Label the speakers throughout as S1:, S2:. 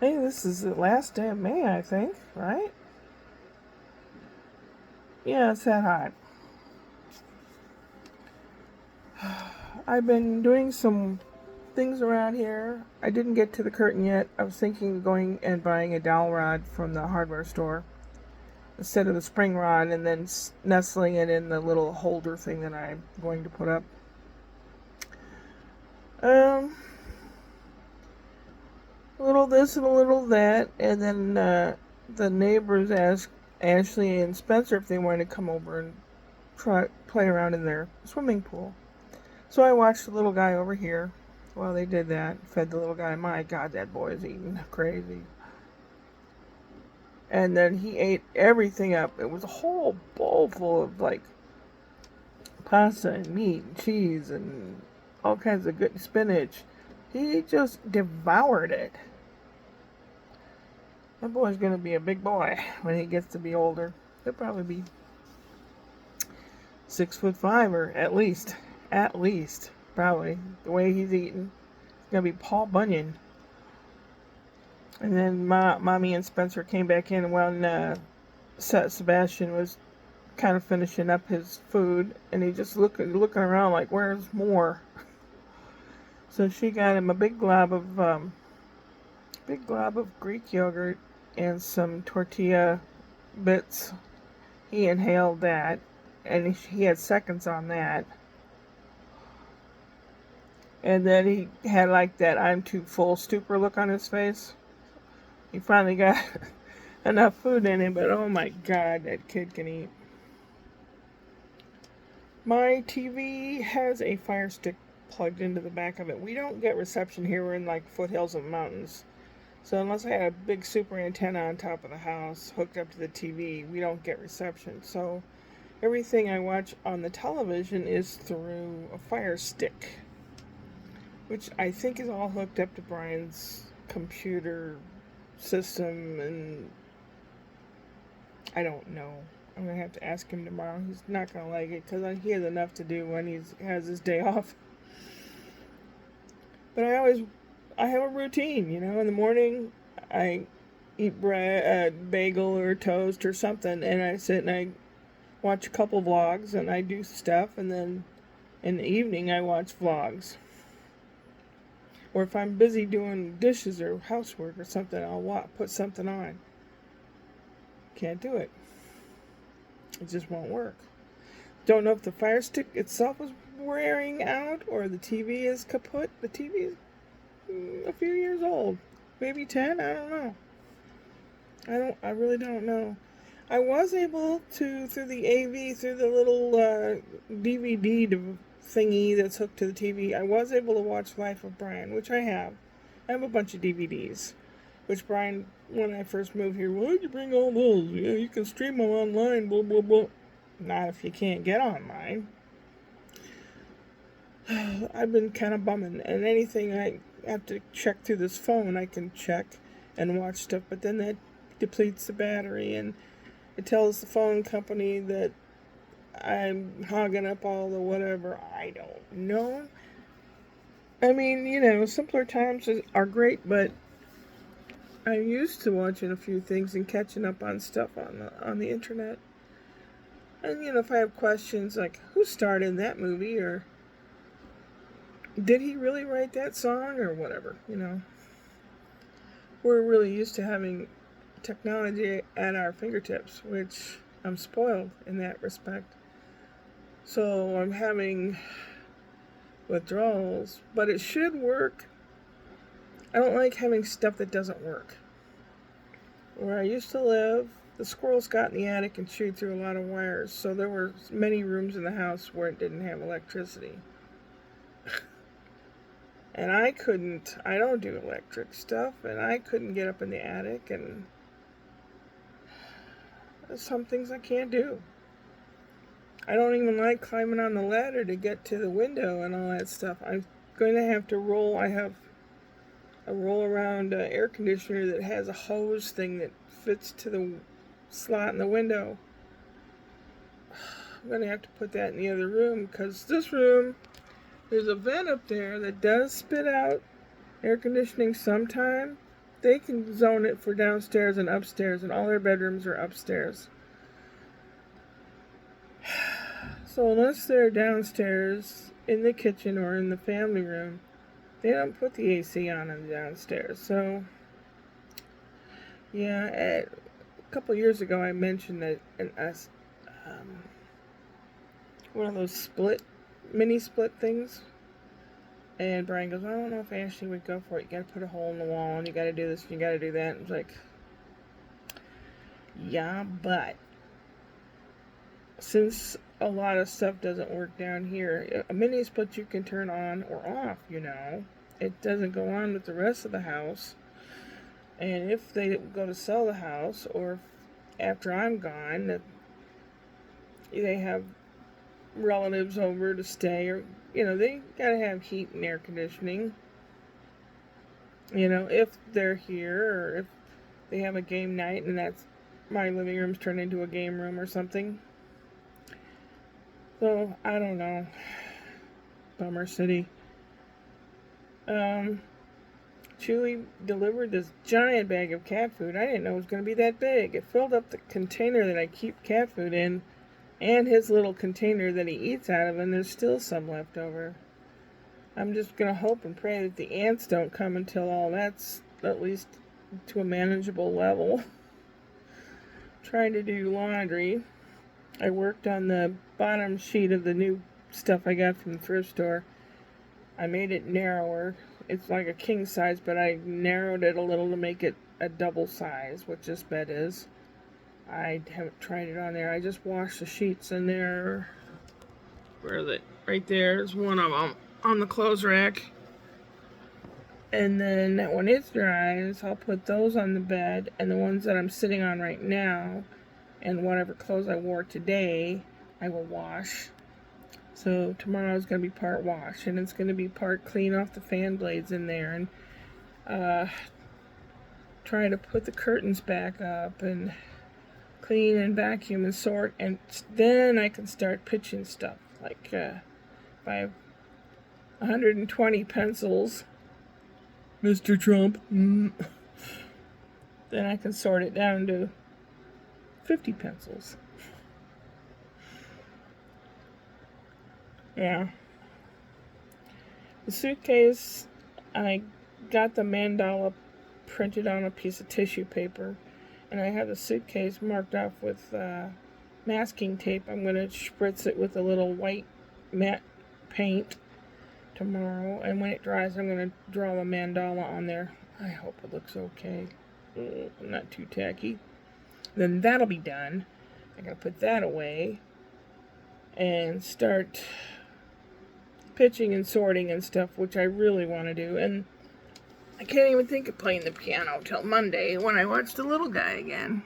S1: Hey, this is the last day of May, I think, right? Yeah, it's that hot. I've been doing some things around here. I didn't get to the curtain yet. I was thinking of going and buying a dowel rod from the hardware store instead of the spring rod and then nestling it in the little holder thing that I'm going to put up. Um, a little this and a little that, and then the neighbors asked Ashley and Spencer if they wanted to come over and try play around in their swimming pool. So I watched the little guy over here while they did that. Fed the little guy. My God, that boy is eating crazy. And then he ate everything up. It was a whole bowl full of like pasta and meat and cheese and all kinds of good spinach. He just devoured it. That boy's gonna be a big boy when he gets to be older. He'll probably be 6'5" or at least, probably the way he's eating. He's gonna be Paul Bunyan. And then Mommy and Spencer came back in when Sebastian was kind of finishing up his food, and he just looking around like, "Where's more?" So she got him a big glob of Greek yogurt and some tortilla bits. He inhaled that, and he had seconds on that. And then he had like that "I'm too full" stupor look on his face. He finally got enough food in him, but oh my God, that kid can eat. My TV has a Fire Stick plugged into the back of it. We don't get reception here. We're in like foothills of mountains. So unless I had a big super antenna on top of the house hooked up to the TV, we don't get reception. So everything I watch on the television is through a Fire Stick, which I think is all hooked up to Brian's computer system, and I don't know. I'm gonna have to ask him tomorrow. He's not gonna like it because he has enough to do when he has his day off. But I have a routine. In the morning I eat bread, bagel or toast or something, and I sit and I watch a couple vlogs and I do stuff, and then in the evening I watch vlogs. Or if I'm busy doing dishes or housework or something, I'll put something on. Can't do it. It just won't work. Don't know if the Fire Stick itself is wearing out or the TV is kaput. The TV is a few years old, maybe 10. I don't know. I really don't know. I was able to, through the AV, through the little DVD thingy that's hooked to the TV, I was able to watch Life of Brian, which I have. I have a bunch of DVDs, which Brian, when I first moved here, why'd you bring all those? Yeah, you can stream them online, blah, blah, blah. Not if you can't get online. I've been kind of bumming, and anything I have to check through this phone, I can check and watch stuff, but then that depletes the battery, and it tells the phone company that I'm hogging up all the whatever. I don't know. I mean, simpler times are great, but I'm used to watching a few things and catching up on stuff on the internet. And if I have questions like who starred in that movie, or did he really write that song, or whatever. We're really used to having technology at our fingertips, which I'm spoiled in that respect. So I'm having withdrawals, but it should work. I don't like having stuff that doesn't work. Where I used to live, the squirrels got in the attic and chewed through a lot of wires, so there were many rooms in the house where it didn't have electricity. And I don't do electric stuff, and I couldn't get up in the attic, and there's some things I can't do. I don't even like climbing on the ladder to get to the window and all that stuff. I'm going to have to roll. I have a roll around air conditioner that has a hose thing that fits to the slot in the window. I'm going to have to put that in the other room because this room, there's a vent up there that does spit out air conditioning sometime, they can zone it for downstairs and upstairs, and all their bedrooms are upstairs. So unless they're downstairs in the kitchen or in the family room, they don't put the AC on in the downstairs. So, yeah, a couple years ago I mentioned that one of those mini split things. And Brian goes, I don't know if Ashley would go for it. You gotta put a hole in the wall, and you gotta do this, and you gotta do that. And it's like, yeah, but since a lot of stuff doesn't work down here, a mini split you can turn on or off, It doesn't go on with the rest of the house. And if they go to sell the house, or after I'm gone, that they have relatives over to stay, or they gotta have heat and air conditioning, if they're here, or if they have a game night and that's my living room's turned into a game room or something. So I don't know. Bummer City. Chewy delivered this giant bag of cat food. I didn't know it was going to be that big. It filled up the container that I keep cat food in, and his little container that he eats out of, and there's still some left over. I'm just going to hope and pray that the ants don't come until all that's at least to a manageable level. Trying to do laundry. I worked on the bottom sheet of the new stuff I got from the thrift store. I made it narrower. It's like a king size, but I narrowed it a little to make it a double size, which this bed is. I haven't tried it on there. I just washed the sheets in there. Where is it? Right there's one of them on the clothes rack. And then when it dries, I'll put those on the bed, and the ones that I'm sitting on right now and whatever clothes I wore today, I will wash. So tomorrow's going to be part wash, and it's going to be part clean off the fan blades in there, and try to put the curtains back up and clean and vacuum and sort, and then I can start pitching stuff. Like if I have 120 pencils, Mr. Trump, then I can sort it down to 50 pencils. Yeah. The suitcase, I got the mandala printed on a piece of tissue paper, and I have the suitcase marked off with masking tape. I'm going to spritz it with a little white matte paint tomorrow, and when it dries, I'm going to draw the mandala on there. I hope it looks okay. Not too tacky. Then that'll be done. I'm going to put that away and start pitching and sorting and stuff, which I really want to do. And I can't even think of playing the piano till Monday when I watch The Little Guy again.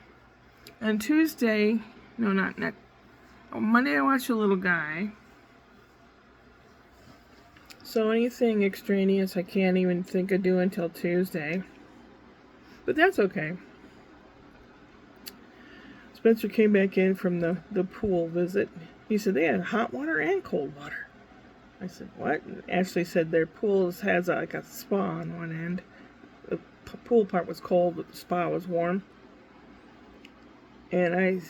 S1: And Tuesday, no, not Monday I watch The Little Guy. So anything extraneous I can't even think of doing till Tuesday. But that's okay. Spencer came back in from the pool visit. He said they had hot water and cold water. I said, what? Ashley said their pool has like a spa on one end. The pool part was cold, but the spa was warm. And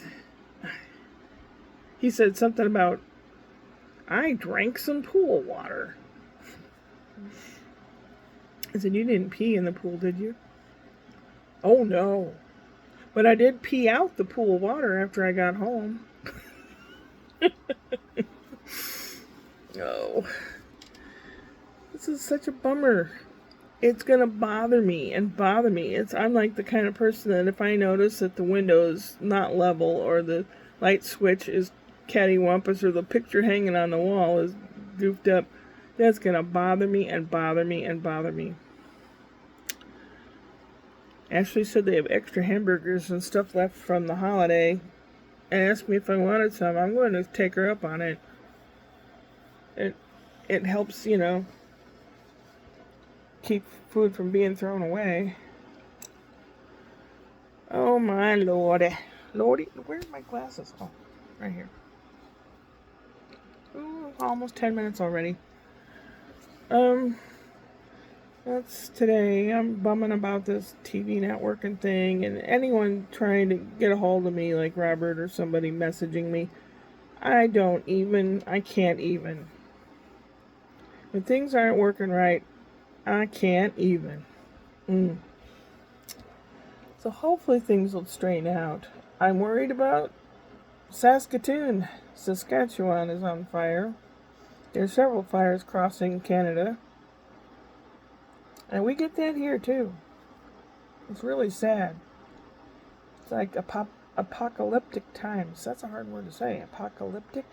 S1: he said something about, I drank some pool water. I said, you didn't pee in the pool, did you? Oh, no. But I did pee out the pool water after I got home. Oh. This is such a bummer. It's going to bother me. I'm like the kind of person that if I notice that the window is not level, or the light switch is cattywampus, or the picture hanging on the wall is goofed up, that's going to bother me and bother me and bother me. Ashley said they have extra hamburgers and stuff left from the holiday and asked me if I wanted some. I'm going to take her up on it. It helps, keep food from being thrown away. Oh my lordy. Lordy, where's my glasses? Oh, right here. Ooh, almost 10 minutes already. That's today. I'm bumming about this TV networking thing and anyone trying to get a hold of me, like Robert or somebody messaging me. I can't even. When things aren't working right, I can't even. Mm. So hopefully things will straighten out. I'm worried about Saskatoon. Saskatchewan is on fire. There are several fires crossing Canada. And we get that here too. It's really sad. It's like apocalyptic times. That's a hard word to say. Apocalyptic.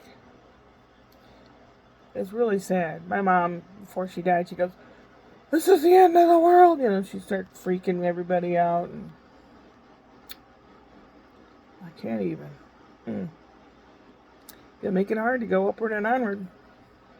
S1: It's really sad. My mom, before she died, she goes, "This is the end of the world." You know, she starts freaking everybody out. And I can't even. It'll make it hard to go upward and onward.